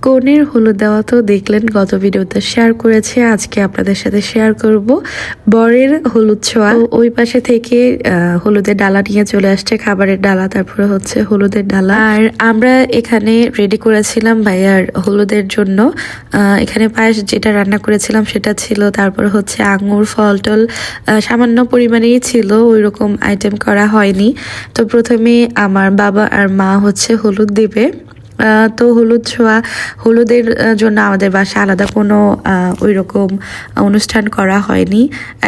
কনের হলুদ দেওয়া তো দেখলেন, গত ভিডিওতে শেয়ার করেছে, আজকে আপনাদের সাথে শেয়ার করব বরের হলুদ ছোঁয়া। ওই পাশে থেকে হলুদের ডালা নিয়ে চলে আসছে, খাবারের ডালা, তারপরে হচ্ছে হলুদের ডালা। আর আমরা এখানে রেডি করেছিলাম ভাইয়ার হলুদের জন্য। এখানে পায়েস যেটা রান্না করেছিলাম সেটা ছিল, তারপর হচ্ছে আঙুর, ফল টল সামান্য পরিমাণেই ছিল, ওই রকম আইটেম করা হয়নি। তো প্রথমে আমার বাবা আর মা হচ্ছে হলুদ দিবে। তো হলুদ ছোঁয়া, হলুদের জন্য আমাদের বাসায় আলাদা কোনো ওই রকম অনুষ্ঠান করা হয়নি,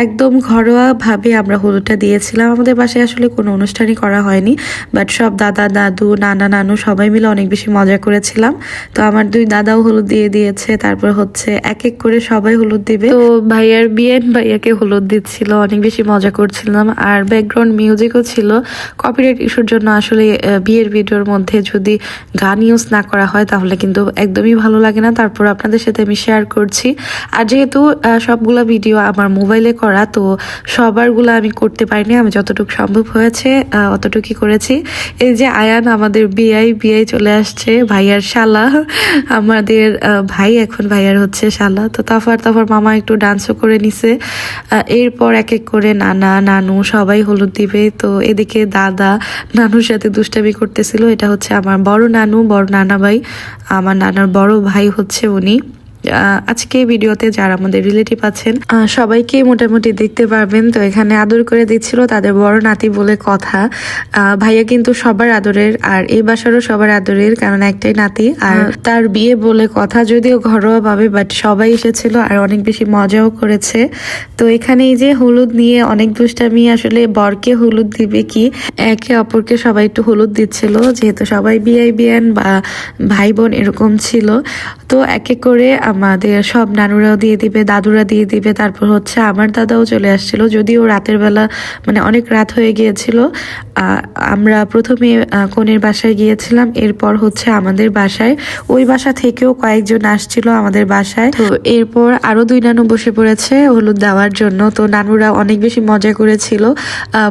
একদম ঘরোয়াভাবে আমরা হলুদটা দিয়েছিলাম। আমাদের বাসায় আসলে কোনো অনুষ্ঠানই করা হয়নি, বাট সব দাদা দাদু নানা নানু সবাই মিলে অনেক বেশি মজা করেছিলাম। তো আমার দুই দাদাও হলুদ দিয়ে দিয়েছে, তারপর হচ্ছে এক এক করে সবাই হলুদ দিবে। তো ভাইয়ার বিয়েন ভাইয়াকে হলুদ দিচ্ছিল, অনেক বেশি মজা করছিলাম। আর ব্যাকগ্রাউন্ড মিউজিকও ছিল। কপিরাইট ইস্যুর জন্য আসলে বিয়ের ভিডিওর মধ্যে যদি গান না করা হয় তাহলে কিন্তু একদমই ভালো লাগে না। তারপর আপনাদের সাথে আমি শেয়ার করছি। আর যেহেতু সবগুলা ভিডিও আমার মোবাইলে করা, তো সবারগুলা আমি করতে পারিনি, আমি যতটুকু সম্ভব হয়েছে অতটুকুই করেছি। এই যে আয়ান আমাদের বিআই চলে আসছে, ভাইয়ার শালা, আমাদের ভাই এখন ভাইয়ার হচ্ছে শালা। তো তারপর মামা একটু ডান্সও করে নিছে। এরপর এক এক করে নানা নানু সবাই হলুদ দিবে। তো এদিকে দাদা নানুর সাথে দুষ্টামি করতেছিল। এটা হচ্ছে আমার বড় নানু, বড় নানা ভাই, আমার নানার বড় ভাই হচ্ছে উনি। আজকে ভিডিওতে যারা আমাদের রিলেটিভ আছেন সবাইকে মোটামুটি দেখতে পারবেন। তো এখানে আদর করে দিচ্ছিল, তাদের বড় নাতি বলে কথা। ভাইয়া কিন্তু সবার আদরের, আর এই বাসারও সবার আদরের, কারণ একটাই নাতি, আর তার বিয়ে বলে কথা, যদিও ঘরোয়া ভাবে, বাট সবাই এসেছিল আর অনেক বেশি মজাও করেছে। তো এখানে এই যে হলুদ নিয়ে অনেক দুষ্টামি, আসলে বরকে হলুদ দিবে কি, একে অপরকে সবাই একটু হলুদ দিচ্ছিল, যেহেতু সবাই বিয়ান বা ভাই বোন এরকম ছিল। তো এক এক করে আমাদের সব নানুরাও দিয়ে দিবে, দাদুরা দিয়ে দিবে, তারপর হচ্ছে আমার দাদাও চলে আসছিল, যদিও রাতের বেলা মানে অনেক রাত হয়ে গিয়েছিল। আমরা প্রথমে কনের বাসায় গিয়েছিলাম, এরপর হচ্ছে আমাদের বাসায়, ওই বাসা থেকেও কয়েকজন আসছিল আমাদের বাসায়। তো এরপর আরো দুই নানু বসে পড়েছে হলুদ দেওয়ার জন্য। তো নানুরা অনেক বেশি মজা করেছিল।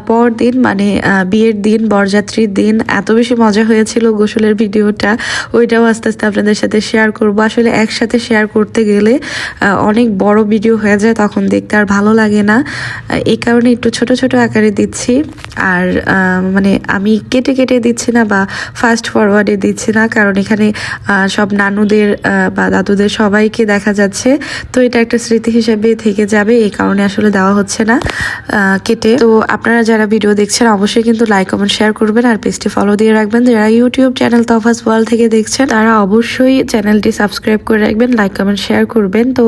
পরদিন মানে বিয়ের দিন, বরযাত্রীর দিন, এত বেশি মজা হয়েছিল। গোসলের ভিডিওটা ওইটাও আস্তে আস্তে আপনাদের সাথে শেয়ার করবো। আসলে একসাথে শেয়ার করতে গেলে অনেক বড় ভিডিও হয়ে যায়, তখন দেখতে আর ভালো লাগে না। এই কারণে একটু ছোট ছোট আকারে দিচ্ছি। আর মানে আমি কেটে কেটে দিচ্ছি না বা ফাস্ট ফরওয়ার্ডে দিচ্ছি না, কারণ এখানে সব নানুদের বা দাদুদের সবাইকে দেখা যাচ্ছে। তো এটা একটা স্মৃতি হিসেবে থেকে যাবে, এই কারণে আসলে দেওয়া হচ্ছে না কেটে। তো আপনারা যারা ভিডিও দেখছেন অবশ্যই কিন্তু লাইক কমেন্ট শেয়ার করবেন, আর পেজটি ফলো দিয়ে রাখবেন। যারা ইউটিউব চ্যানেল তফাস ওয়ার্ল্ড থেকে দেখছেন তারা অবশ্যই চ্যানেলটি সাবস্ক্রাইব করে রাখবেন, লাইক কমেন্ট শেয়ার করবেন। তো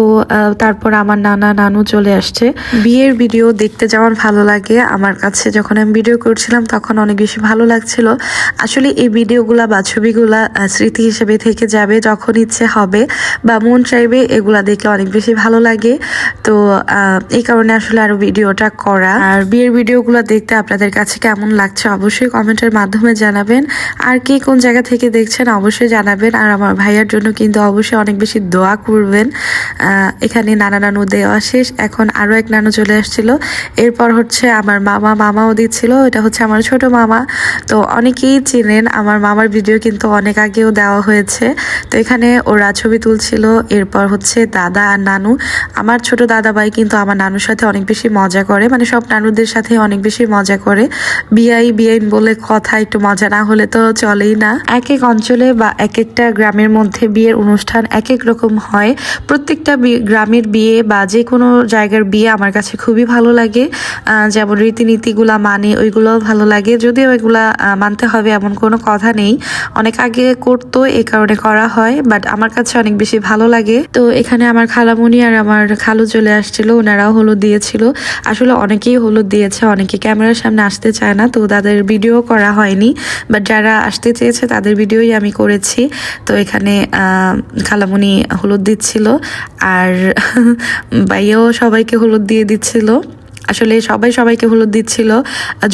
তারপর আমার নানা নানু চলে আসছে। বিয়ের ভিডিও দেখতে যেমন ভালো লাগে, আমার কাছে যখন আমি ভিডিও করছিলাম তখন অনেক বেশি ভালো লাগছিল। আসলে এই ভিডিওগুলা বা ছবিগুলা স্মৃতি হিসেবে থেকে যাবে, যখন ইচ্ছে হবে বা মন চাইবে এগুলা দেখলে অনেক বেশি ভালো লাগে। তো এই কারণে আসলে আরো ভিডিওটা করা। আর বিয়ের ভিডিওগুলো দেখতে আপনাদের কাছে কেমন লাগছে অবশ্যই কমেন্টের মাধ্যমে জানাবেন, আর কে কোন জায়গা থেকে দেখছেন অবশ্যই জানাবেন। আর আমার ভাইয়ার জন্য কিন্তু অবশ্যই অনেক বেশি দোয়া করবেন। এখানে নানা নানু দেওয়া শেষ, এখন আরো এক নানু চলে আসছিল। এরপর হচ্ছে আমার মামাও দিচ্ছিল, এটা হচ্ছে আমার ছোট মামা। তো অনেকেই চিনেন আমার মামার ভিডিও কিন্তু অনেক আগেও দেওয়া হয়েছে। তো এখানে ওরা ছবি তুলছিল। এরপর হচ্ছে দাদা আর নানু, আমার ছোট দাদা ভাই কিন্তু আমার নানুর সাথে অনেক বেশি মজা করে, মানে সব নানুদের সাথে অনেক বেশি মজা করে। বিআইন বলে কথা, একটু মজা না হলে তো চলেই না। এক এক অঞ্চলে বা এক একটা গ্রামের মধ্যে বিয়ের অনুষ্ঠান এক এক রকম হয়। প্রত্যেকটা গ্রামের বিয়ে বা যে কোনো জায়গার বিয়ে আমার কাছে খুবই ভালো লাগে। যেমন রীতিনীতিগুলা মানে ওইগুলোও ভালো লাগে, যদিও এগুলা মানতে হবে এমন কোনো কথা নেই, অনেক আগে করতো এই কারণে করা হয়, বাট আমার কাছে অনেক বেশি ভালো লাগে। তো এখানে আমার খালামণি আর আমার খালু চলে আসছিল, ওনারাও হলুদ দিয়েছিল। আসলে অনেকেই হলুদ দিয়েছে, অনেকে ক্যামেরার সামনে আসতে চায় না, তো তাদের ভিডিও করা হয়নি, বাট যারা আসতে চেয়েছে তাদের ভিডিওই আমি করেছি। তো এখানে খালামণি হলুদ দিচ্ছিল, আর ভাইয়াও সবাইকে হলুদ দিয়ে দিচ্ছিল। আসলে সবাইকে হলুদ দিচ্ছিল,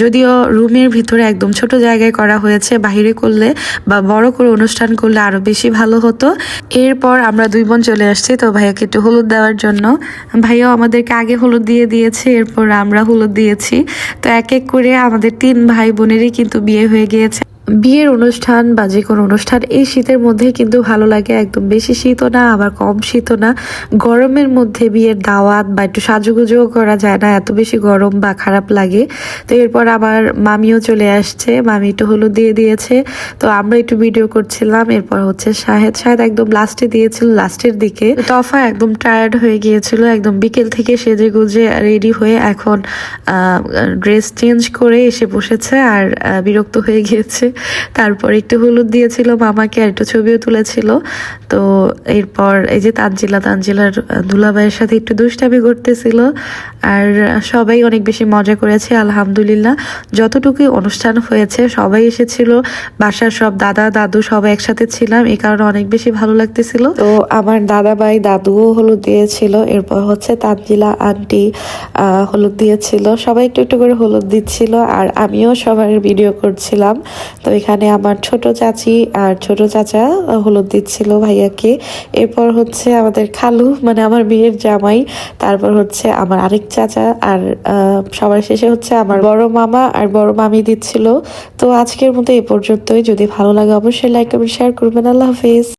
যদিও রুমের ভিতরে একদম ছোট জায়গায় করা হয়েছে, বাহিরে করলে বা বড় করে অনুষ্ঠান করলে আরো বেশি ভালো হতো। এরপর আমরা দুই বোন চলে আসছি, তো ভাইয়াকে একটু হলুদ দেওয়ার জন্য। ভাইয়াও আমাদেরকে আগে হলুদ দিয়ে দিয়েছে, এরপর আমরা হলুদ দিয়েছি। তো এক এক করে আমাদের তিন ভাই বোনেরই কিন্তু বিয়ে হয়ে গিয়েছে। বিয়ের অনুষ্ঠান বা যে কোনো অনুষ্ঠান এই শীতের মধ্যে কিন্তু ভালো লাগে, একদম বেশি শীতও না আবার কম শীতও না। গরমের মধ্যে বিয়ের দাওয়াত বা একটু সাজুগুজুও করা যায় না, এত বেশি গরম বা খারাপ লাগে। তো এরপর আমার মামিও চলে আসছে, মামি একটু হলুদ দিয়ে দিয়েছে, তো আমরা একটু ভিডিও করছিলাম। এরপর হচ্ছে শাহেদ একদম লাস্টে দিয়েছিল, লাস্টের দিকে। তফা একদম টায়ার্ড হয়ে গিয়েছিল, একদম বিকেল থেকে সেজে গুজে রেডি হয়ে এখন ড্রেস চেঞ্জ করে এসে বসেছে আর বিরক্ত হয়ে গিয়েছে। তারপর একটু হলুদ দিয়েছিল মামাকে আর একটু ছবিও তুলেছিল। তো এরপর এই যে তানজিলার দুলাভাইয়ের সাথে একটু দুষ্টামি করতেছিল। আর সবাই অনেক বেশি মজা করেছে আলহামদুলিল্লাহ। যতটুকু অনুষ্ঠান হয়েছে সবাই এসেছিল, বাসার সব দাদা দাদু সবাই একসাথে ছিলাম, এই কারণে অনেক বেশি ভালো লাগতেছিল। তো আমার দাদা ভাই দাদুও হলুদ দিয়েছিল, এরপর হচ্ছে তানজিলা আন্টি হলুদ দিয়েছিল, সবাই একটু একটু করে হলুদ দিচ্ছিল আর আমিও সবার ভিডিও করছিলাম। তো এখানে আমার ছোট চাচি আর ছোট চাচা হলুদ দিচ্ছিল ভাইয়াকে। এরপর হচ্ছে আমাদের খালু মানে আমার বিয়ের জামাই, তারপর হচ্ছে আমার আরেক চাচা আর সবার শেষে হচ্ছে আমার বড় মামা আর বড় মামি দিচ্ছিল। তো আজকের মতো এই পর্যন্তই। যদি ভালো লাগে অবশ্যই লাইক কমেন্ট শেয়ার করবেন। আল্লাহ হাফিজ।